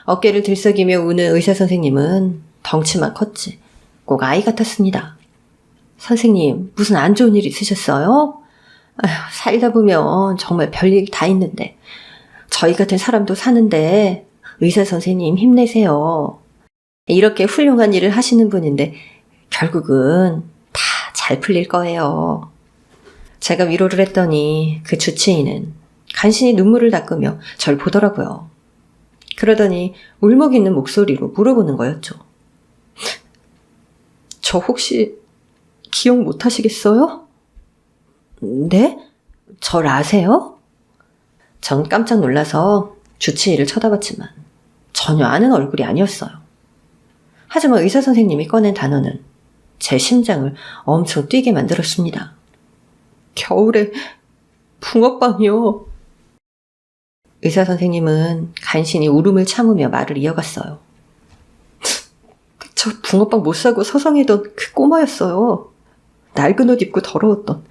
어깨를 들썩이며 우는 의사 선생님은 덩치만 컸지 꼭 아이 같았습니다. 선생님 무슨 안 좋은 일 있으셨어요? 아휴, 살다 보면 정말 별일 다 있는데 저희 같은 사람도 사는데 의사 선생님 힘내세요. 이렇게 훌륭한 일을 하시는 분인데 결국은 다 잘 풀릴 거예요. 제가 위로를 했더니 그 주치의는 간신히 눈물을 닦으며 절 보더라고요. 그러더니 울먹 있는 목소리로 물어보는 거였죠. 저 혹시 기억 못 하시겠어요? 네? 절 아세요? 전 깜짝 놀라서 주치의를 쳐다봤지만 전혀 아는 얼굴이 아니었어요. 하지만 의사 선생님이 꺼낸 단어는 제 심장을 엄청 뛰게 만들었습니다. 겨울에 붕어빵이요. 의사 선생님은 간신히 울음을 참으며 말을 이어갔어요. 저 붕어빵 못 사고 서성이던 그 꼬마였어요. 낡은 옷 입고 더러웠던.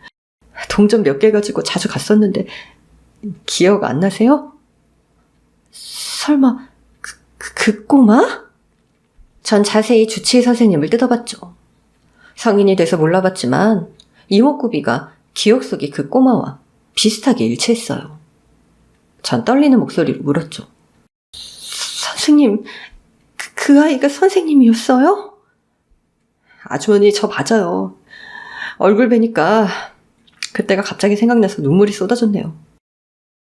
동전 몇 개 가지고 자주 갔었는데 기억 안 나세요? 설마 그 꼬마? 전 자세히 주치의 선생님을 뜯어봤죠. 성인이 돼서 몰라봤지만 이목구비가 기억 속의 그 꼬마와 비슷하게 일치했어요. 전 떨리는 목소리로 물었죠. 선생님, 그 아이가 선생님이었어요? 아주머니 저 맞아요. 얼굴 뵈니까 그때가 갑자기 생각나서 눈물이 쏟아졌네요.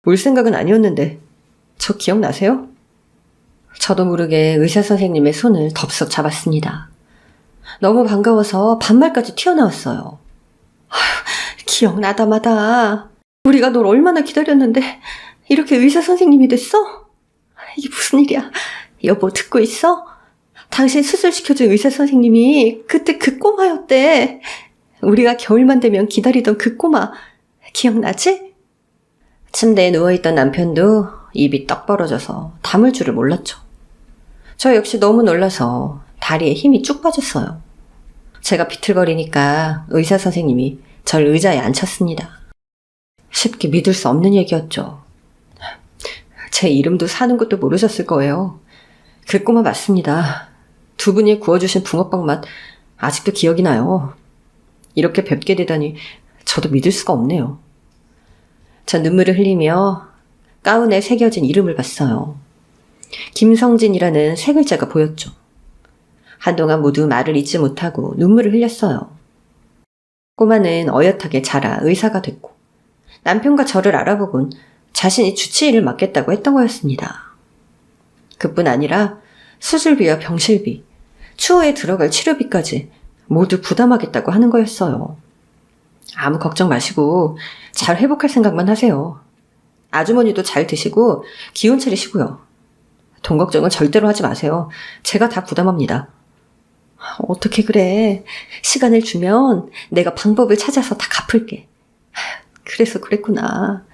울 생각은 아니었는데 저 기억나세요? 저도 모르게 의사 선생님의 손을 덥석 잡았습니다. 너무 반가워서 반말까지 튀어나왔어요. 기억나다마다 우리가 널 얼마나 기다렸는데 이렇게 의사 선생님이 됐어? 이게 무슨 일이야? 여보 듣고 있어? 당신 수술시켜준 의사 선생님이 그때 그 꼬마였대. 우리가 겨울만 되면 기다리던 그 꼬마 기억나지? 침대에 누워있던 남편도 입이 떡 벌어져서 담을 줄을 몰랐죠. 저 역시 너무 놀라서 다리에 힘이 쭉 빠졌어요. 제가 비틀거리니까 의사 선생님이 절 의자에 앉혔습니다. 쉽게 믿을 수 없는 얘기였죠. 제 이름도 사는 것도 모르셨을 거예요. 그 꼬마 맞습니다. 두 분이 구워주신 붕어빵 맛 아직도 기억이 나요. 이렇게 뵙게 되다니 저도 믿을 수가 없네요. 전 눈물을 흘리며 가운에 새겨진 이름을 봤어요. 김성진이라는 세 글자가 보였죠. 한동안 모두 말을 잇지 못하고 눈물을 흘렸어요. 꼬마는 어엿하게 자라 의사가 됐고 남편과 저를 알아보곤 자신이 주치의를 맡겠다고 했던 거였습니다. 그뿐 아니라 수술비와 병실비, 추후에 들어갈 치료비까지 모두 부담하겠다고 하는 거였어요. 아무 걱정 마시고 잘 회복할 생각만 하세요. 아주머니도 잘 드시고 기운 차리시고요. 돈 걱정은 절대로 하지 마세요. 제가 다 부담합니다. 어떻게 그래. 시간을 주면 내가 방법을 찾아서 다 갚을게. 그래서 그랬구나.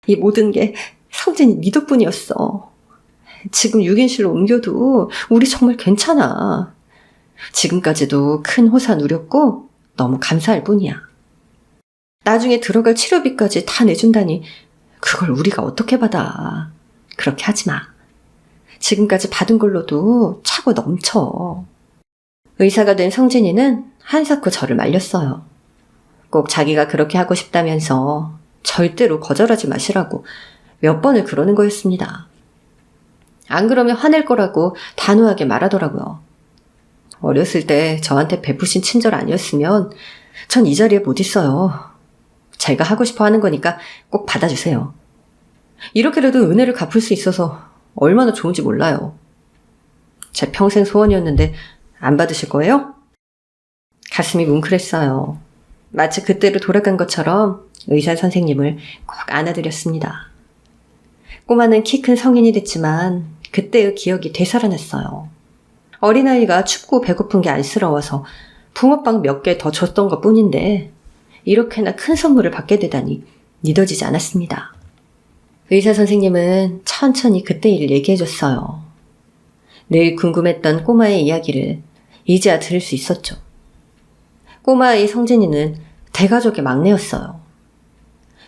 이 모든 게 성진이 네 덕분이었어. 지금 6인실로 옮겨도 우리 정말 괜찮아. 지금까지도 큰 호사 누렸고 너무 감사할 뿐이야. 나중에 들어갈 치료비까지 다 내준다니 그걸 우리가 어떻게 받아. 그렇게 하지 마. 지금까지 받은 걸로도 차고 넘쳐. 의사가 된 성진이는 한사코 저를 말렸어요. 꼭 자기가 그렇게 하고 싶다면서 절대로 거절하지 마시라고 몇 번을 그러는 거였습니다. 안 그러면 화낼 거라고 단호하게 말하더라고요. 어렸을 때 저한테 베푸신 친절 아니었으면 전 이 자리에 못 있어요. 제가 하고 싶어 하는 거니까 꼭 받아주세요. 이렇게라도 은혜를 갚을 수 있어서 얼마나 좋은지 몰라요. 제 평생 소원이었는데 안 받으실 거예요? 가슴이 뭉클했어요. 마치 그때로 돌아간 것처럼 의사 선생님을 꼭 안아드렸습니다. 꼬마는 키 큰 성인이 됐지만 그때의 기억이 되살아났어요. 어린아이가 춥고 배고픈 게 안쓰러워서 붕어빵 몇 개 더 줬던 것 뿐인데 이렇게나 큰 선물을 받게 되다니 믿어지지 않았습니다. 의사 선생님은 천천히 그때 일을 얘기해줬어요. 늘 궁금했던 꼬마의 이야기를 이제야 들을 수 있었죠. 꼬마아이 성진이는 대가족의 막내였어요.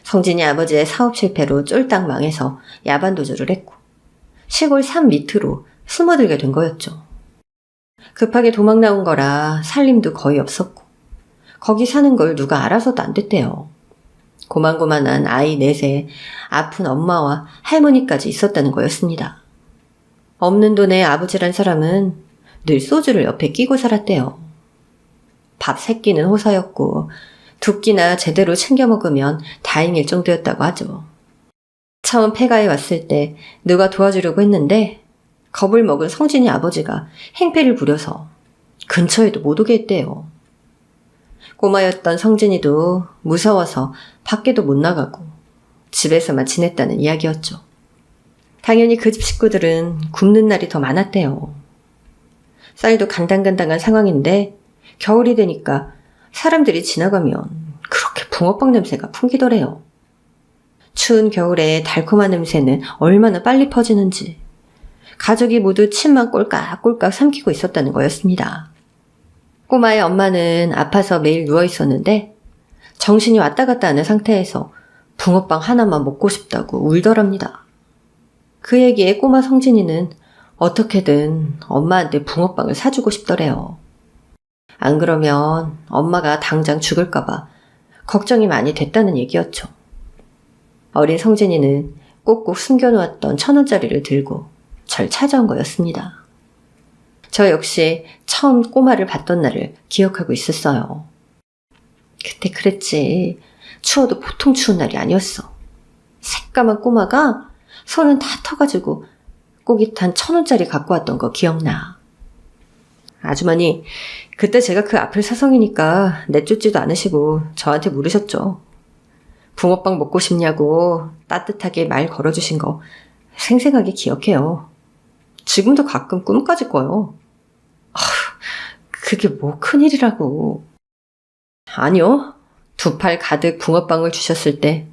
성진이 아버지의 사업 실패로 쫄딱 망해서 야반도주를 했고 시골 산 밑으로 숨어들게 된 거였죠. 급하게 도망 나온 거라 살림도 거의 없었고 거기 사는 걸 누가 알아서도 안 됐대요. 고만고만한 아이 넷에 아픈 엄마와 할머니까지 있었다는 거였습니다. 없는 돈에 아버지란 사람은 늘 소주를 옆에 끼고 살았대요. 밥 3끼는 호사였고 2끼나 제대로 챙겨 먹으면 다행일 정도였다고 하죠. 처음 폐가에 왔을 때 누가 도와주려고 했는데 겁을 먹은 성진이 아버지가 행패를 부려서 근처에도 못 오게 했대요. 꼬마였던 성진이도 무서워서 밖에도 못 나가고 집에서만 지냈다는 이야기였죠. 당연히 그 집 식구들은 굶는 날이 더 많았대요. 쌀도 간당간당한 상황인데 겨울이 되니까 사람들이 지나가면 그렇게 붕어빵 냄새가 풍기더래요. 추운 겨울에 달콤한 냄새는 얼마나 빨리 퍼지는지 가족이 모두 침만 꼴깍꼴깍 삼키고 있었다는 거였습니다. 꼬마의 엄마는 아파서 매일 누워 있었는데 정신이 왔다 갔다 하는 상태에서 붕어빵 하나만 먹고 싶다고 울더랍니다. 그 얘기에 꼬마 성진이는 어떻게든 엄마한테 붕어빵을 사주고 싶더래요. 안 그러면 엄마가 당장 죽을까봐 걱정이 많이 됐다는 얘기였죠. 어린 성진이는 꼭꼭 숨겨놓았던 1,000원짜리를 들고 절 찾아온 거였습니다. 저 역시 처음 꼬마를 봤던 날을 기억하고 있었어요. 그때 그랬지. 추워도 보통 추운 날이 아니었어. 새까만 꼬마가 손은 다 터가지고 꼬깃한 1,000원짜리 갖고 왔던 거 기억나. 아주머니, 그때 제가 그 앞을 사성이니까 내쫓지도 않으시고 저한테 물으셨죠. 붕어빵 먹고 싶냐고 따뜻하게 말 걸어주신 거 생생하게 기억해요. 지금도 가끔 꿈까지 꿔요. 그게 뭐 큰일이라고. 아니요. 2팔 가득 붕어빵을 주셨을 때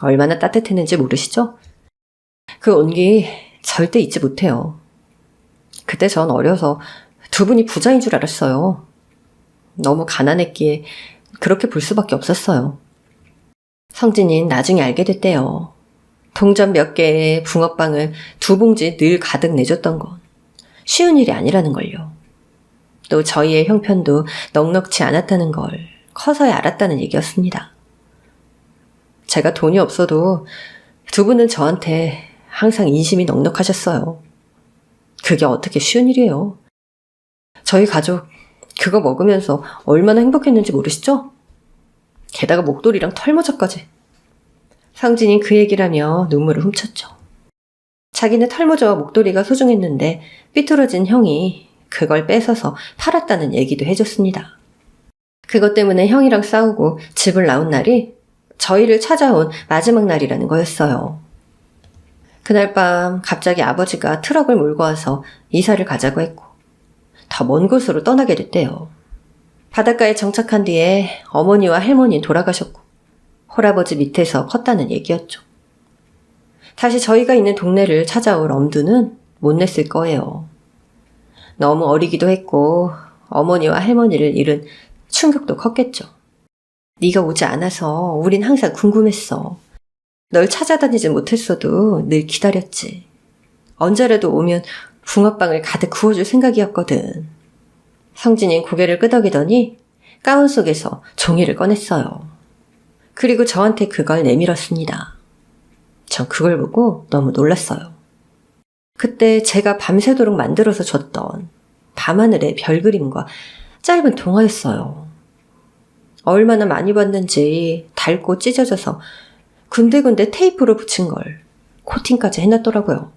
얼마나 따뜻했는지 모르시죠? 그 온기 절대 잊지 못해요. 그때 전 어려서 2분이 부자인 줄 알았어요. 너무 가난했기에 그렇게 볼 수밖에 없었어요. 성진이는 나중에 알게 됐대요. 동전 몇 개에 붕어빵을 2봉지 늘 가득 내줬던 건 쉬운 일이 아니라는 걸요. 또 저희의 형편도 넉넉치 않았다는 걸 커서야 알았다는 얘기였습니다. 제가 돈이 없어도 2분은 저한테 항상 인심이 넉넉하셨어요. 그게 어떻게 쉬운 일이에요. 저희 가족 그거 먹으면서 얼마나 행복했는지 모르시죠? 게다가 목도리랑 털모자까지. 성진이 그 얘기를 하며 눈물을 훔쳤죠. 자기는 털모자와 목도리가 소중했는데 삐뚤어진 형이 그걸 뺏어서 팔았다는 얘기도 해줬습니다. 그것 때문에 형이랑 싸우고 집을 나온 날이 저희를 찾아온 마지막 날이라는 거였어요. 그날 밤 갑자기 아버지가 트럭을 몰고 와서 이사를 가자고 했고 더 먼 곳으로 떠나게 됐대요. 바닷가에 정착한 뒤에 어머니와 할머니는 돌아가셨고 할아버지 밑에서 컸다는 얘기였죠. 다시 저희가 있는 동네를 찾아올 엄두는 못 냈을 거예요. 너무 어리기도 했고 어머니와 할머니를 잃은 충격도 컸겠죠. 네가 오지 않아서 우린 항상 궁금했어. 널 찾아다니지 못했어도 늘 기다렸지. 언제라도 오면 붕어빵을 가득 구워줄 생각이었거든. 성진이 고개를 끄덕이더니 가운 속에서 종이를 꺼냈어요. 그리고 저한테 그걸 내밀었습니다. 전 그걸 보고 너무 놀랐어요. 그때 제가 밤새도록 만들어서 줬던 밤하늘의 별 그림과 짧은 동화였어요. 얼마나 많이 봤는지 닳고 찢어져서 군데군데 테이프로 붙인 걸 코팅까지 해놨더라고요.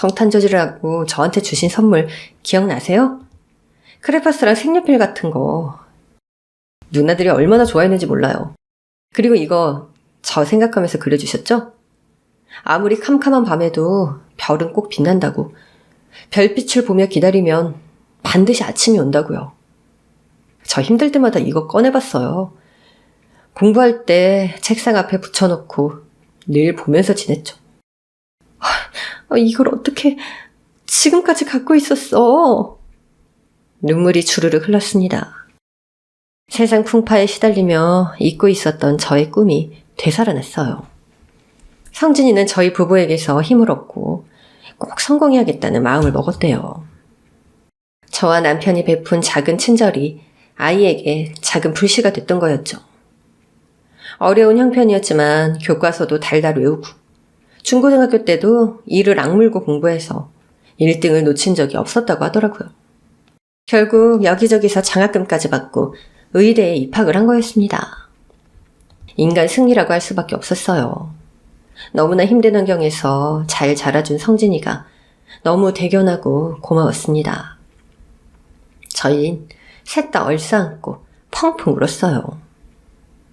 성탄 저지라고 저한테 주신 선물 기억나세요? 크레파스랑 색연필 같은 거. 누나들이 얼마나 좋아했는지 몰라요. 그리고 이거 저 생각하면서 그려주셨죠? 아무리 캄캄한 밤에도 별은 꼭 빛난다고. 별빛을 보며 기다리면 반드시 아침이 온다고요. 저 힘들 때마다 이거 꺼내봤어요. 공부할 때 책상 앞에 붙여놓고 늘 보면서 지냈죠. 이걸 어떻게 지금까지 갖고 있었어? 눈물이 주르륵 흘렀습니다. 세상 풍파에 시달리며 잊고 있었던 저의 꿈이 되살아났어요. 성진이는 저희 부부에게서 힘을 얻고 꼭 성공해야겠다는 마음을 먹었대요. 저와 남편이 베푼 작은 친절이 아이에게 작은 불씨가 됐던 거였죠. 어려운 형편이었지만 교과서도 달달 외우고 중고등학교 때도 이를 악물고 공부해서 1등을 놓친 적이 없었다고 하더라고요. 결국 여기저기서 장학금까지 받고 의대에 입학을 한 거였습니다. 인간 승리라고 할 수밖에 없었어요. 너무나 힘든 환경에서 잘 자라준 성진이가 너무 대견하고 고마웠습니다. 저흰 셋 다 얼싸안고 펑펑 울었어요.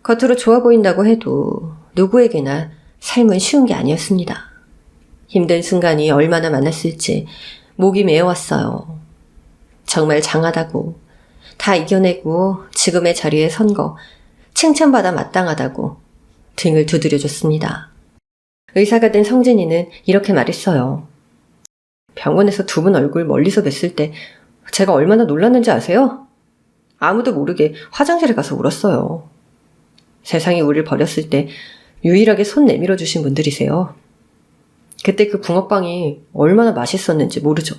겉으로 좋아 보인다고 해도 누구에게나 삶은 쉬운 게 아니었습니다. 힘든 순간이 얼마나 많았을지 목이 메어왔어요. 정말 장하다고, 다 이겨내고 지금의 자리에 선 거 칭찬받아 마땅하다고 등을 두드려줬습니다. 의사가 된 성진이는 이렇게 말했어요. 병원에서 두 분 얼굴 멀리서 뵀을 때 제가 얼마나 놀랐는지 아세요? 아무도 모르게 화장실에 가서 울었어요. 세상이 우리를 버렸을 때 유일하게 손 내밀어 주신 분들이세요. 그때 그 붕어빵이 얼마나 맛있었는지 모르죠.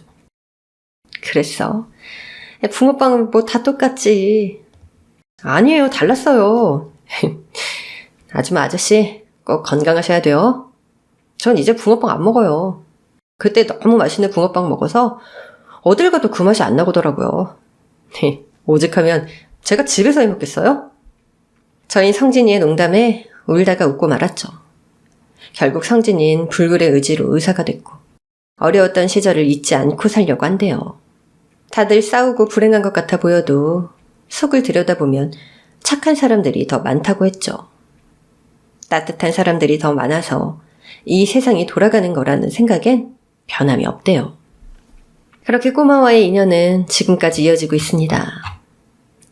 그랬어. 붕어빵은 뭐 다 똑같지. 아니에요. 달랐어요. 아줌마 아저씨 꼭 건강하셔야 돼요. 전 이제 붕어빵 안 먹어요. 그때 너무 맛있는 붕어빵 먹어서 어딜 가도 그 맛이 안 나고더라고요. 오직하면 제가 집에서 해먹겠어요? 저희 성진이의 농담에 울다가 웃고 말았죠. 결국 성진이는 불굴의 의지로 의사가 됐고 어려웠던 시절을 잊지 않고 살려고 한대요. 다들 싸우고 불행한 것 같아 보여도 속을 들여다보면 착한 사람들이 더 많다고 했죠. 따뜻한 사람들이 더 많아서 이 세상이 돌아가는 거라는 생각엔 변함이 없대요. 그렇게 꼬마와의 인연은 지금까지 이어지고 있습니다.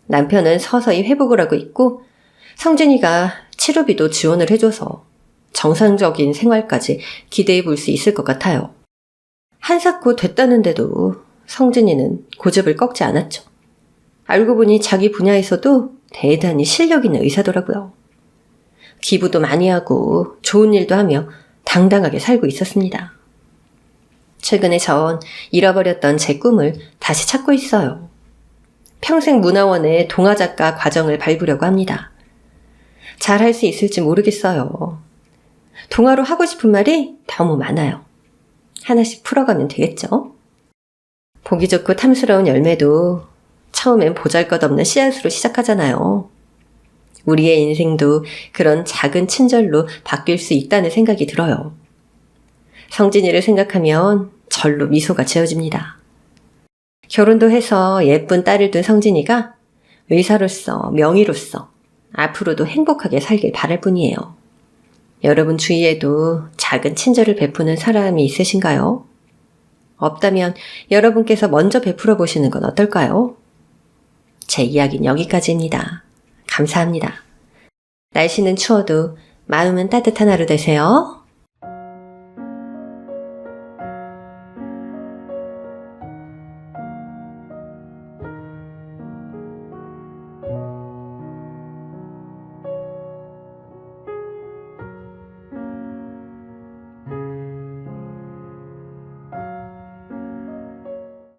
남편은 서서히 회복을 하고 있고 성진이가 치료비도 지원을 해줘서 정상적인 생활까지 기대해 볼 수 있을 것 같아요. 한사코 됐다는데도 성진이는 고집을 꺾지 않았죠. 알고 보니 자기 분야에서도 대단히 실력 있는 의사더라고요. 기부도 많이 하고 좋은 일도 하며 당당하게 살고 있었습니다. 최근에 전 잃어버렸던 제 꿈을 다시 찾고 있어요. 평생 문화원의 동화작가 과정을 밟으려고 합니다. 잘 할 수 있을지 모르겠어요. 동화로 하고 싶은 말이 너무 많아요. 하나씩 풀어가면 되겠죠? 보기 좋고 탐스러운 열매도 처음엔 보잘것없는 씨앗으로 시작하잖아요. 우리의 인생도 그런 작은 친절로 바뀔 수 있다는 생각이 들어요. 성진이를 생각하면 절로 미소가 지어집니다. 결혼도 해서 예쁜 딸을 둔 성진이가 의사로서, 명의로서 앞으로도 행복하게 살길 바랄 뿐이에요. 여러분 주위에도 작은 친절을 베푸는 사람이 있으신가요? 없다면 여러분께서 먼저 베풀어 보시는 건 어떨까요? 제 이야기는 여기까지입니다. 감사합니다. 날씨는 추워도 마음은 따뜻한 하루 되세요.